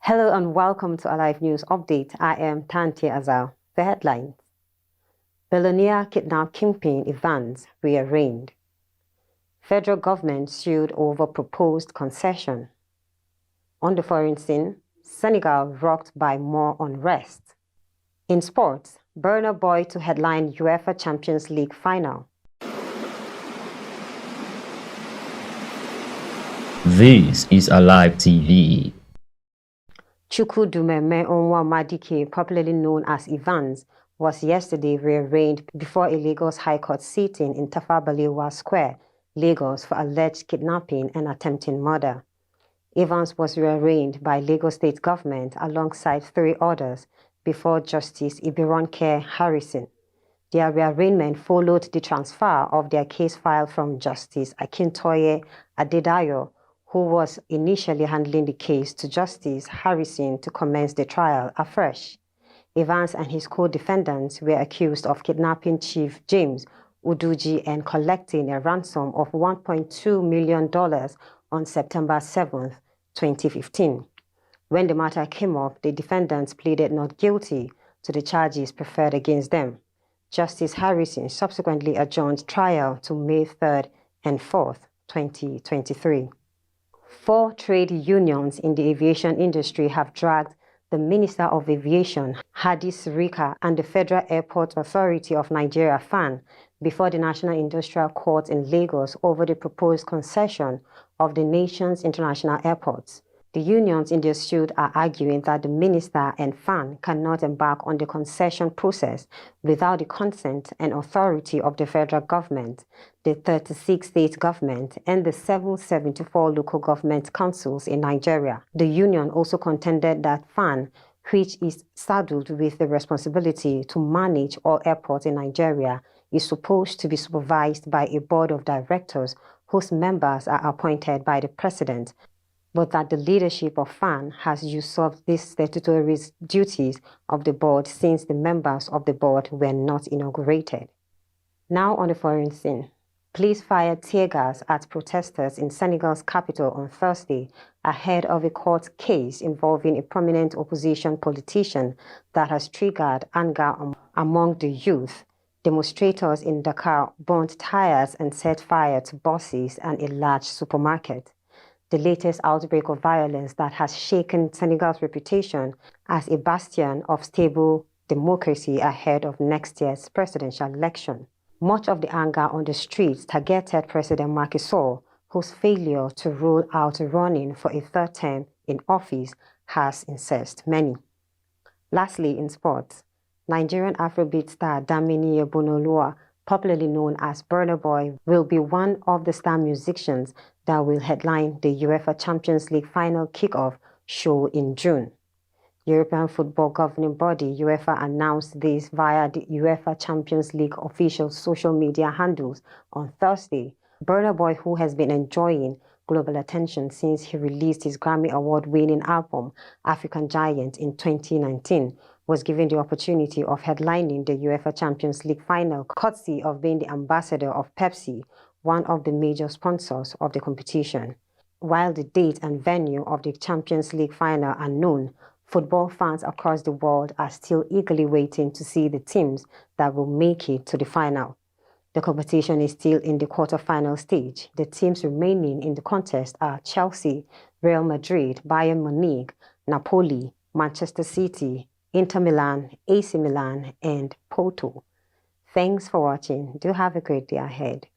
Hello and welcome to a live news update. I am Tanti Azal. The headlines. Billionaire kidnap Kingpin Evans Re-Arraigned. Federal government sued over proposed concession. On the foreign scene, Senegal rocked by more unrest. In sports, Burna Boy to headline UEFA Champions League final. This is Alive TV. Chukwudumeme Onwa-Madike, popularly known as Evans, was yesterday rearraigned before a Lagos High Court sitting in Tafawa Balewa Square, Lagos, for alleged kidnapping and attempted murder. Evans was rearraigned by Lagos State Government alongside 3 others before Justice Ibironke Harrison. Their rearrangement followed the transfer of their case file from Justice Akintoye Adedayo, who was initially handling the case, to Justice Harrison to commence the trial afresh. Evans and his co-defendants were accused of kidnapping Chief James Uduji and collecting a ransom of $1.2 million on September 7, 2015. When the matter came up, the defendants pleaded not guilty to the charges preferred against them. Justice Harrison subsequently adjourned trial to May 3rd and 4th, 2023. 4 trade unions in the aviation industry have dragged the Minister of Aviation, Hadi Sirika, and the Federal Airport Authority of Nigeria, FAN, before the National Industrial Court in Lagos over the proposed concession of the nation's international airports. The unions in their suit are arguing that the minister and FAN cannot embark on the concession process without the consent and authority of the federal government, the 36 state government, and the 774 local government councils in Nigeria. The union also contended that FAN, which is saddled with the responsibility to manage all airports in Nigeria, is supposed to be supervised by a board of directors whose members are appointed by the president, but that the leadership of FAN has usurped these statutory duties of the board since the members of the board were not inaugurated. Now on the foreign scene. Police fired tear gas at protesters in Senegal's capital on Thursday ahead of a court case involving a prominent opposition politician that has triggered anger among the youth. Demonstrators in Dakar burned tires and set fire to buses and a large supermarket. The latest outbreak of violence that has shaken Senegal's reputation as a bastion of stable democracy ahead of next year's presidential election. Much of the anger on the streets targeted President Macky Sall, whose failure to rule out running for a 3rd term in office has incensed many. Lastly, in sports, Nigerian Afrobeat star Damini Ebonoluwa, popularly known as Burna Boy, will be one of the star musicians that will headline the UEFA Champions League final kickoff show in June. European football governing body UEFA announced this via the UEFA Champions League official social media handles on Thursday. Burna Boy, who has been enjoying global attention since he released his Grammy Award-winning album African Giant in 2019, was given the opportunity of headlining the UEFA Champions League final, courtesy of being the ambassador of Pepsi, one of the major sponsors of the competition. While the date and venue of the Champions League final are known, football fans across the world are still eagerly waiting to see the teams that will make it to the final. The competition is still in the quarter-final stage. The teams remaining in the contest are Chelsea, Real Madrid, Bayern Munich, Napoli, Manchester City, Inter Milan, AC Milan, and Porto. Thanks for watching. Do have a great day ahead.